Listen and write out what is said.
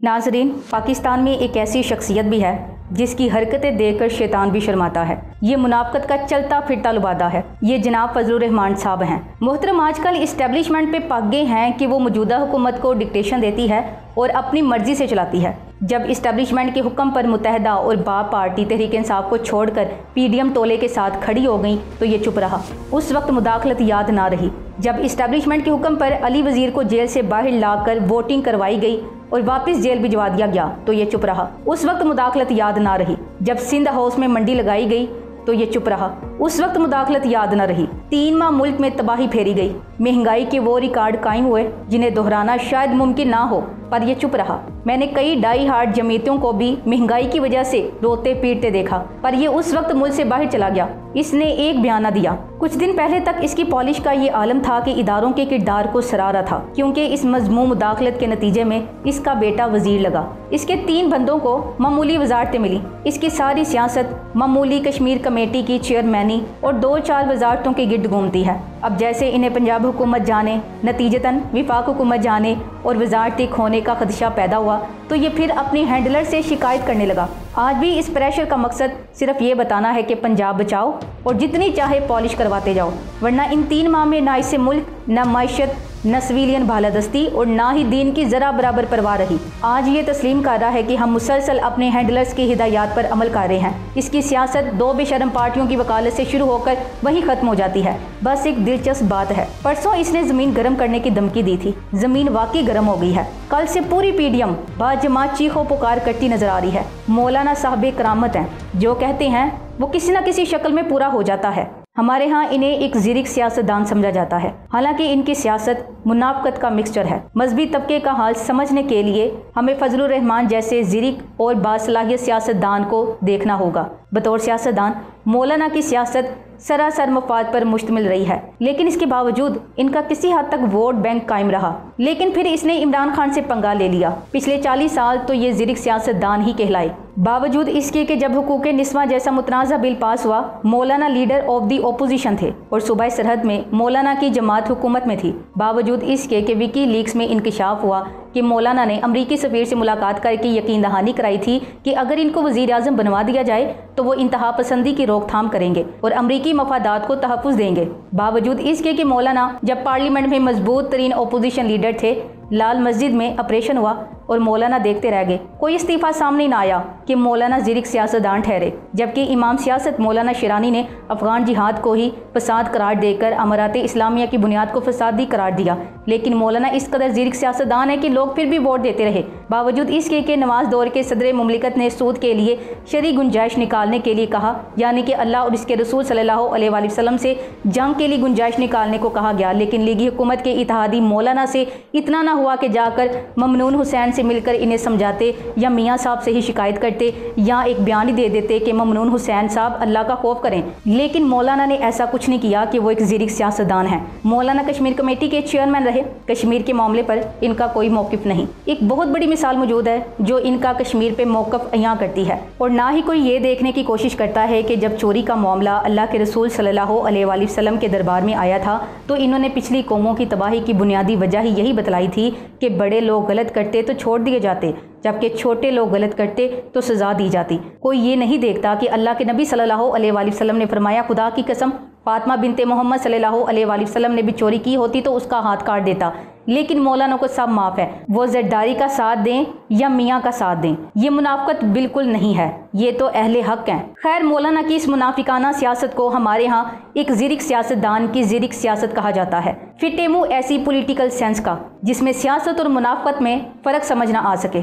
नाजरीन, पाकिस्तान में एक ऐसी शख्सियत भी है जिसकी हरकतें देखकर शैतान भी शर्माता है। ये मुनाफकत का चलता फिरता लुबादा है। ये जनाब फजलुर रहमान साहब हैं। मोहतरम आजकल इस्टेब्लिशमेंट पे पक गए हैं कि वो मौजूदा हुकूमत को डिक्टेशन देती है और अपनी मर्जी से चलाती है। जब इस्टेब्लिशमेंट के हुक्म पर मुत्तहदा और बाप पार्टी तहरीक इंसाफ को छोड़कर PDM टोले के साथ खड़ी हो गई तो ये चुप रहा। उस वक्त मुदाखलत याद ना रही। जब इस्टेब्लिशमेंट के हुक्म पर अली वजीर को जेल से बाहर लाकर वोटिंग करवाई गई और वापस जेल भिजवा दिया गया तो ये चुप रहा। उस वक्त मुदाखलत याद ना रही। जब सिंध हाउस में मंडी लगाई गई तो ये चुप रहा। उस वक्त मुदाखलत याद न रही। 3 माह मुल्क में तबाही फेरी गई। महंगाई के वो रिकॉर्ड कायम हुए जिन्हें दोहराना शायद मुमकिन ना हो, पर यह चुप रहा। मैंने कई डाई हार्ड जमीयतों को भी महंगाई की वजह से रोते पीटते देखा, पर यह उस वक्त मुल्क से बाहर चला गया। इसने एक बयान न दिया। कुछ दिन पहले तक इसकी पॉलिश का ये आलम था कि इदारों के किरदार को सरारा था, क्योंकि इस मजमूम मुदाखलत के नतीजे में इसका बेटा वजीर लगा। इसके 3 बंदों को मामूली वजारतें मिली। इसकी सारी सियासत मामूली कश्मीर कमेटी की चेयरमैनी और 2-4 वजारतों के गिर्द घूमती है। अब जैसे इन्हें पंजाब हुकूमत जाने, नतीजतन विफाक हुकूमत जाने और वजारती खोने का खदशा पैदा हुआ तो ये फिर अपनी हैंडलर से शिकायत करने लगा। आज भी इस प्रेशर का मकसद सिर्फ ये बताना है कि पंजाब बचाओ और जितनी चाहे पॉलिश करवाते जाओ, वरना इन 3 माह में ना इससे मुल्क, न मायशत, न सिविलियन भालादस्ती और ना ही दीन की जरा बराबर परवाह रही। आज ये तस्लीम कर रहा है कि हम मुसलसल अपने हैंडलर्स की हिदायत पर अमल कर रहे हैं। इसकी सियासत 2 बेशरम पार्टियों की वकालत से शुरू होकर वहीं खत्म हो जाती है। बस एक दिलचस्प बात है, परसों इसने जमीन गर्म करने की धमकी दी थी। जमीन वाकई गर्म हो गई है। कल से पूरी PDM बाजमात चीखों पुकार करती नजर आ रही है। मौलाना साहब करामत हैं, जो कहते हैं वो किसी न किसी शक्ल में पूरा हो जाता है। हमारे यहाँ इन्हें एक ज़िरिक सियासतदान समझा जाता है, हालांकि इनकी सियासत मुनाफकत का मिक्सचर है। मजहबी तबके का हाल समझने के लिए हमें फजलुर रहमान जैसे ज़िरिक और बासलाहियत सियासतदान को देखना होगा। बतौर सियासतदान मौलाना की सियासत सरासर मफाद पर मुश्तमिल रही है, लेकिन इसके बावजूद इनका किसी हद तक वोट बैंक कायम रहा। लेकिन फिर इसने इमरान खान से पंगा ले लिया। पिछले 40 साल तो ये ज़िरिक सियासतदान ही कहलाए। बावजूद इसके कि जब हुकूक निस्वा जैसा मुतनाज़ा बिल पास हुआ, मौलाना लीडर ऑफ दी ओपोजिशन थे और सूबाई सरहद में मौलाना की जमात हुकूमत में थी। बावजूद इसके कि विकी लीक्स में इंकशाफ हुआ कि मौलाना ने अमरीकी सफ़ीर से मुलाकात करके यकीन दहानी कराई थी कि अगर इनको वज़ीर आज़म बनवा दिया जाए तो वो इंतहा पसंदी की रोकथाम करेंगे और अमरीकी मफादात को तहफ़्फ़ुज़ देंगे। बावजूद इसके कि मौलाना जब पार्लियामेंट में मजबूत तरीन ओपोजिशन लीडर थे, लाल मस्जिद में ऑपरेशन हुआ और मौलाना देखते रह गए। कोई इस्तीफ़ा सामने ना आया कि मौलाना ज़िरिक सियासतदान ठहरे, जबकि इमाम सियासत मौलाना शिरानी ने अफ़गान जिहाद को ही फसाद करार देकर अमरात इस्लामिया की बुनियाद को फसादी करार दिया। लेकिन मौलाना इस कदर ज़िरिक सियासतदान है कि लोग फिर भी वोट देते रहे। बावजूद इसके कि नवाज दौर के सदर मुमलिकत ने सूद के लिए शरई गुंजाइश निकालने के लिए कहा, यानी कि अल्लाह और इसके रसूल सल्लल्लाहु अलैहि वसल्लम से जंग के लिए गुंजाइश निकालने को कहा गया। लेकिन लीगी हुकूमत के इत्तेहादी मौलाना से इतना ना हुआ कि जाकर ममनून हुसैन से मिलकर इन्हें समझाते या मियाँ साहब से ही शिकायत करते या एक बयान ही दे देते कि ममनून हुसैन साहब अल्लाह का खौफ करें। लेकिन मौलाना ने ऐसा कुछ नहीं किया कि वो एक ज़िरिक सियासतदान है। मौलाना कश्मीर कमेटी के चेयरमैन रहे। कश्मीर के मामले पर इनका कोई मौक़िफ़ नहीं। एक बहुत बड़ी मिसाल मौजूद है जो इनका कश्मीर पे मौक़िफ़ अयां करती है, और ना ही कोई ये देखने की कोशिश करता है कि जब चोरी का मामला अल्लाह के रसूल सल्लल्लाहु अलैहि वसल्लम के दरबार में आया था तो इन्होंने पिछली कौमों की तबाही की बुनियादी वजह ही यही बतलाई थी कि बड़े लोग गलत करते तो छोड़ दिए जाते, जबकि छोटे लोग गलत करते तो सज़ा दी जाती। कोई ये नहीं देखता कि अल्लाह के नबी सल्लल्लाहु अलैहि वसल्लम ने फरमाया, खुदा की कसम फातिमा बिनते मोहम्मद सल्लल्लाहु अलैहि वसल्लम ने भी चोरी की होती तो उसका हाथ काट देता। लेकिन मौलाना को सब माफ़ है, वो ज़रदारी का साथ दें या मियाँ का साथ दें। ये मुनाफकत बिल्कुल नहीं है, ये तो अहले हक हैं। खैर, मौलाना की इस मुनाफिकाना सियासत को हमारे यहाँ एक ज़िरिक सियासतदान की ज़िरिक सियासत कहा जाता है। फिर टेमू ऐसी पॉलिटिकल सेंस का जिसमें सियासत और मुनाफकत में फ़र्क समझ ना आ सके।